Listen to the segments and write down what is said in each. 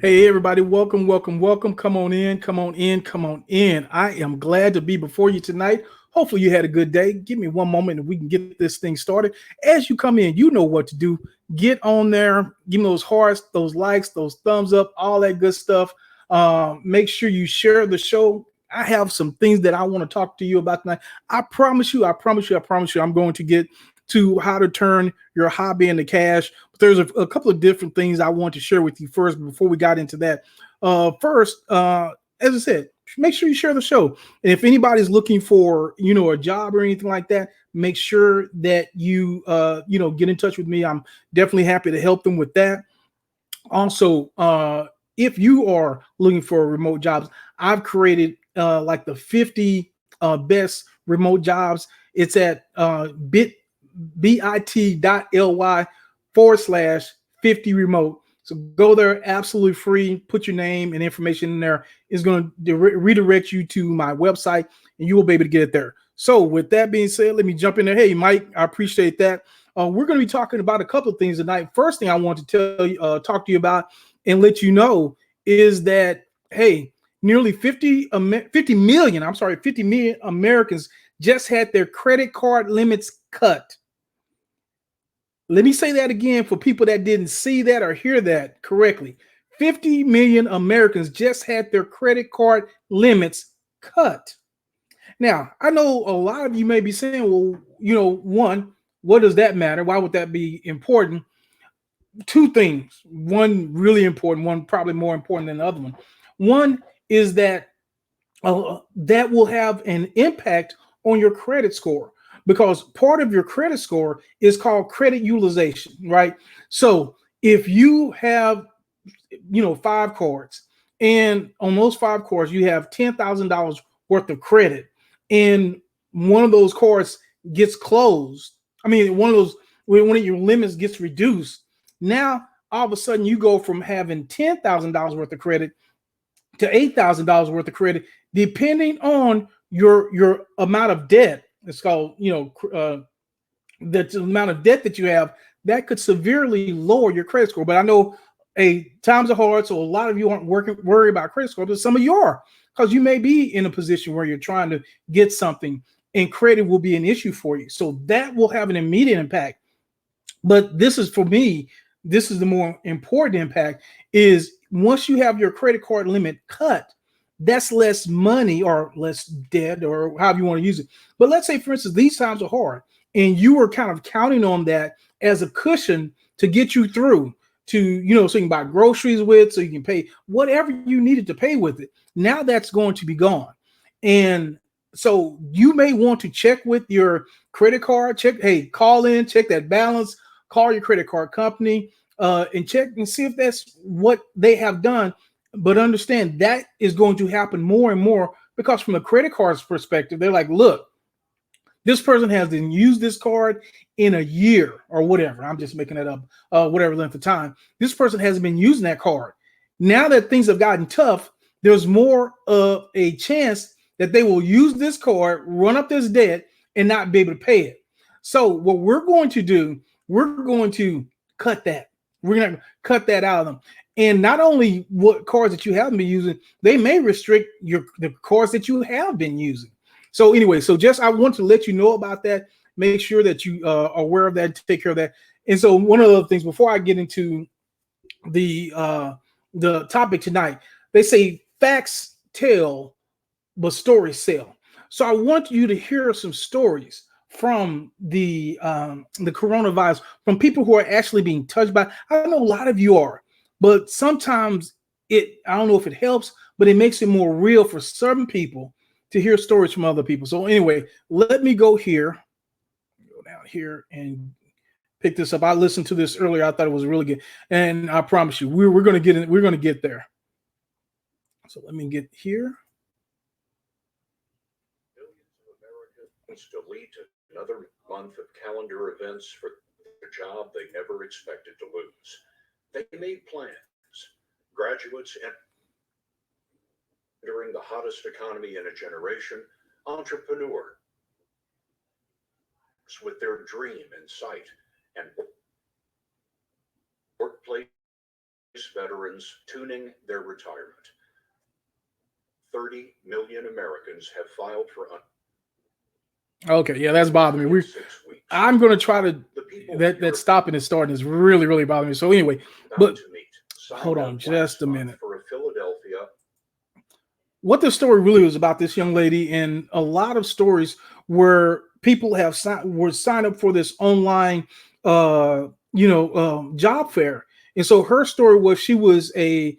Hey, everybody, welcome, welcome, welcome. Come on in, come on in, come on in. I am glad to be before you tonight. Hopefully, you had a good day. Give me one moment and we can get this thing started. As you come in, you know what to do. Get on there, give me those hearts, those likes, those thumbs up, all that good stuff. Make sure you share the show. I have some things that I want to talk to you about tonight. I promise you, I promise you, I promise you, I'm going to get to how to turn your hobby into cash. But there's a couple of different things I want to share with you first before we got into that. First, as I said, make sure you share the show. And if anybody's looking for, a job or anything like that, make sure that you get in touch with me. I'm definitely happy to help them with that. Also, if you are looking for remote jobs, I've created like the 50 best remote jobs. It's at bit.ly /50 remote. So go there absolutely free. Put your name and information in there. It's going to redirect you to my website and you will be able to get it there. So with that being said, let me jump in there. Hey, Mike, I appreciate that. We're going to be talking about a couple of things tonight. First thing I want to talk to you about and let you know is that, hey, nearly 50 million, I'm sorry, 50 million Americans just had their credit card limits cut. Let me say that again for people that didn't see that or hear that correctly. 50 million Americans just had their credit card limits cut. Now, I know a lot of you may be saying, well, one, what does that matter? Why would that be important? Two things. One really important, one probably more important than the other one. One is that that will have an impact on your credit score because part of your credit score is called credit utilization, right? So if you have, five cards, and on those five cards you have $10,000 worth of credit, and one of those cards gets closed. I mean, when one of your limits gets reduced, now all of a sudden you go from having $10,000 worth of credit to $8,000 worth of credit, depending on your amount of debt. It's called, the amount of debt that you have that could severely lower your credit score. But I know times are hard, so a lot of you aren't worried about credit score, but some of you are because you may be in a position where you're trying to get something and credit will be an issue for you. So that will have an immediate impact. But this is for me, this is the more important impact is once you have your credit card limit cut, that's less money or less debt or however you want to use it. But let's say, for instance, these times are hard and you were kind of counting on that as a cushion to get you through to, so you can buy groceries with, so you can pay whatever you needed to pay with it. Now that's going to be gone. And so you may want to check with your credit card, call in, check that balance, call your credit card company and check and see if that's what they have done. But understand that is going to happen more and more because from a credit card's perspective, they're like, look, this person hasn't used this card in a year or whatever. I'm just making that up, whatever length of time. This person hasn't been using that card. Now that things have gotten tough, there's more of a chance that they will use this card, run up this debt, and not be able to pay it. So what we're going to do, we're going to cut that. We're going to cut that out of them. And not only what cards that you haven't been using, they may restrict the cards that you have been using. So anyway, so just I want to let you know about that. Make sure that you are aware of that, take care of that. And so one of the things before I get into the topic tonight, they say facts tell, but stories sell. So I want you to hear some stories from the coronavirus from people who are actually being touched by. I know a lot of you are, but sometimes I don't know if it helps, but it makes it more real for certain people to hear stories from other people. So anyway, let me go down here and pick this up. I listened to this earlier. I thought it was really good, and I promise you, we're going to get in. We're going to get there. So let me get here. To lead to another month of calendar events for the job they never expected to lose. They made plans. Graduates entering the hottest economy in a generation, entrepreneurs with their dream in sight, and workplace veterans tuning their retirement. 30 million Americans have filed for Okay, yeah, that's bothering me. 6 weeks. I'm going to try to The people that stopping and starting is really, really bothering me. So anyway, but to meet hold on just a minute. for a Philadelphia. What the story really was about this young lady, and a lot of stories where people have signed up for this online, job fair. And so her story was she was a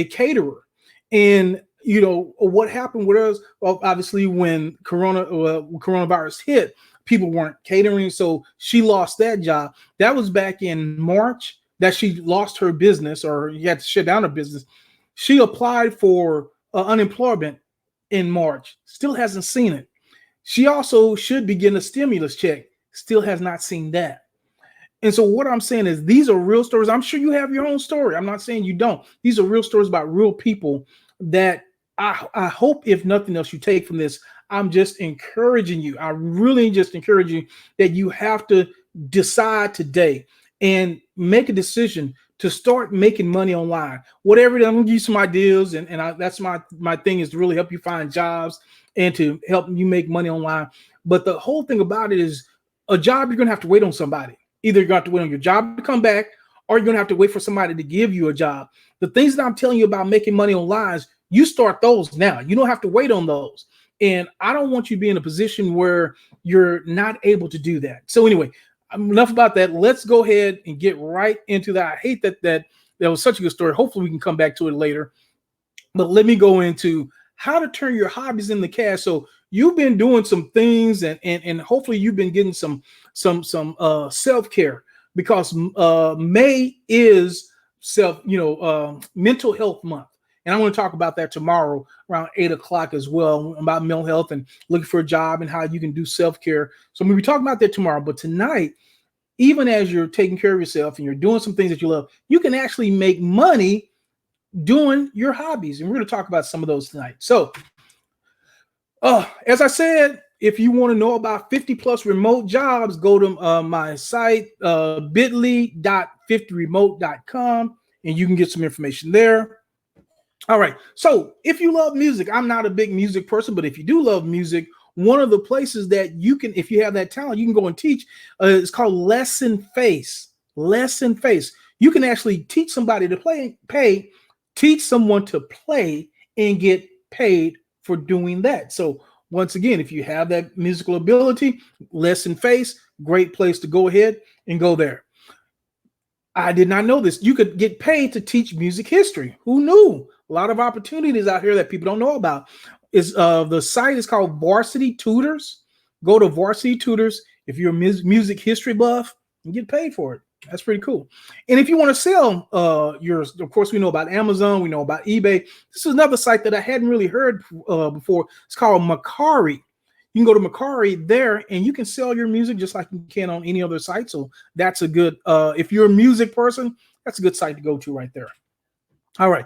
caterer, and what happened with us. Well, obviously, when coronavirus hit, people weren't catering, so she lost that job. That was back in March that she lost her business, or you had to shut down her business. She applied for unemployment in March, still hasn't seen it. She also should be getting a stimulus check, still has not seen that. And so what I'm saying is these are real stories. I'm sure you have your own story. I'm not saying you don't. These are real stories about real people that I hope, if nothing else, you take from this. I'm just encouraging you. I really just encourage you that you have to decide today and make a decision to start making money online. Whatever, I'm gonna give you some ideas, and that's my thing, is to really help you find jobs and to help you make money online. But the whole thing about it is a job, you're gonna have to wait on somebody. Either you're gonna have to wait on your job to come back, or you're gonna have to wait for somebody to give you a job. The things that I'm telling you about making money online, you start those now. You don't have to wait on those. And I don't want you to be in a position where you're not able to do that. So anyway, enough about that. Let's go ahead and get right into that. I hate that was such a good story. Hopefully we can come back to it later. But let me go into how to turn your hobbies into cash. So you've been doing some things, and hopefully you've been getting some self-care, because May is mental health month. And I'm going to talk about that tomorrow around 8 o'clock as well, about mental health and looking for a job and how you can do self-care. So I'm going to be talking about that tomorrow. But tonight, even as you're taking care of yourself and you're doing some things that you love, you can actually make money doing your hobbies. And we're going to talk about some of those tonight. So as I said, if you want to know about 50 plus remote jobs, go to my site, bit.ly.50remote.com, and you can get some information there. All right. So if you love music, I'm not a big music person, but if you do love music, one of the places that you can, if you have that talent, you can go and teach. It's called Lesson Face. Lesson Face. You can actually teach somebody to teach someone to play and get paid for doing that. So once again, if you have that musical ability, Lesson Face, great place to go ahead and go there. I did not know this. You could get paid to teach music history. Who knew? A lot of opportunities out here that people don't know about. The site is called Varsity Tutors. Go to Varsity Tutors. If you're a music history buff, and get paid for it. That's pretty cool. And if you want to sell yours, of course, we know about Amazon. We know about eBay. This is another site that I hadn't really heard before. It's called Mercari. You can go to Mercari there, and you can sell your music just like you can on any other site. So that's a good, if you're a music person, that's a good site to go to right there. All right.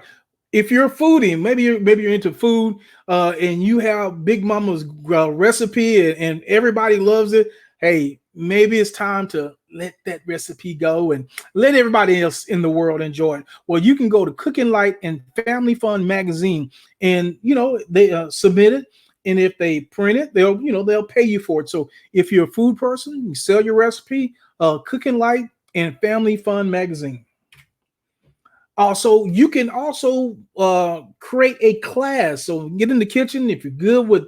If you're a foodie, maybe you're into food, and you have Big Mama's recipe and everybody loves it. Hey, maybe it's time to let that recipe go and let everybody else in the world enjoy it. Well, you can go to Cooking Light and Family Fun magazine, and they submit it. And if they print it, they'll pay you for it. So if you're a food person, you sell your recipe, Cooking Light and Family Fun magazine. Also, you can also create a class. So get in the kitchen. If you're good with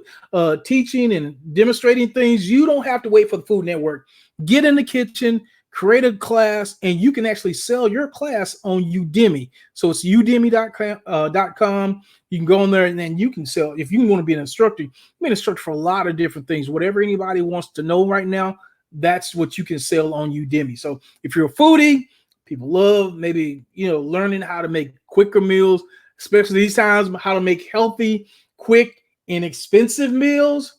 teaching and demonstrating things, you don't have to wait for the Food Network. Get in the kitchen, create a class, and you can actually sell your class on Udemy. So it's udemy.com. You can go in there, and then you can sell. If you want to be an instructor, you can be an instructor for a lot of different things. Whatever anybody wants to know right now, that's what you can sell on Udemy. So if you're a foodie, people love maybe, learning how to make quicker meals, especially these times, how to make healthy, quick, inexpensive meals.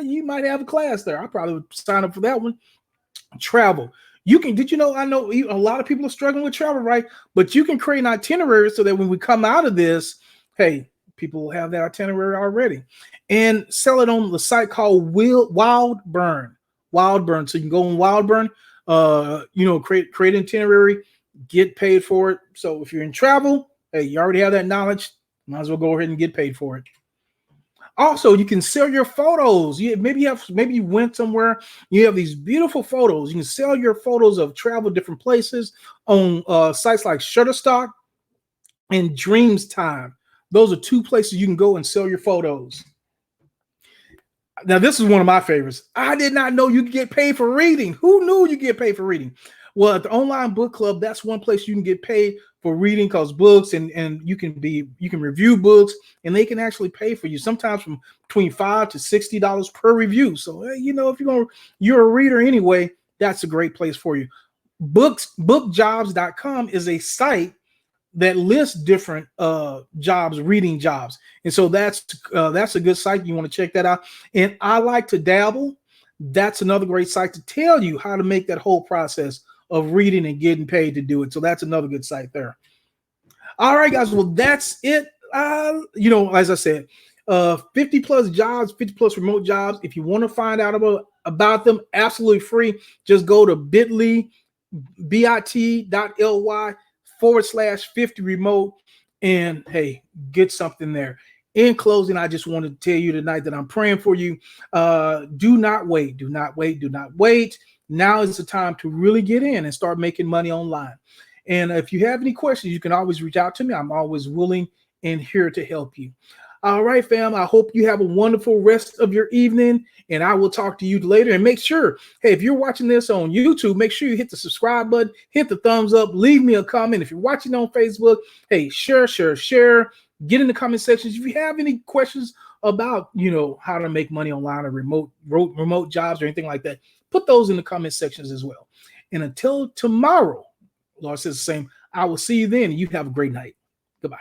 You might have a class there. I probably would sign up for that one. Travel. I know a lot of people are struggling with travel, right? But you can create an itinerary so that when we come out of this, hey, people will have that itinerary already, and sell it on the site called Wildburn. Wildburn. So you can go on Wildburn, create an itinerary, get paid for it. So if you're in travel, hey, you already have that knowledge. Might as well go ahead and get paid for it. Also, you can sell your photos. Maybe you went somewhere. You have these beautiful photos. You can sell your photos of travel different places on sites like Shutterstock and Dreamstime. Those are two places you can go and sell your photos. Now, this is one of my favorites. I did not know you could get paid for reading. Who knew you get paid for reading? Well, at the online book club, that's one place you can get paid for reading, because books and you can review books and they can actually pay for you, sometimes from between $5 to $60 per review. So, if you're a reader anyway, that's a great place for you. Bookjobs.com is a site that lists different jobs, reading jobs. And so that's a good site. You want to check that out. And I like to dabble. That's another great site to tell you how to make that whole process of reading and getting paid to do it. So that's another good site there. All right, guys. Well, that's it. As I said, 50 plus jobs, 50 plus remote jobs. If you want to find out about them, absolutely free. Just go to bit.ly/50 remote, and hey, get something there. In closing, I just want to tell you tonight that I'm praying for you. Do not wait. Do not wait. Do not wait. Now is the time to really get in and start making money online. And if you have any questions, you can always reach out to me. I'm always willing and here to help you. All right, fam. I hope you have a wonderful rest of your evening, and I will talk to you later. And make sure, hey, if you're watching this on YouTube, make sure you hit the subscribe button, hit the thumbs up, leave me a comment. If you're watching on Facebook, hey, share. Get in the comment sections. If you have any questions about, how to make money online or remote jobs or anything like that, put those in the comment sections as well. And until tomorrow, Lord says the same. I will see you then. You have a great night. Goodbye.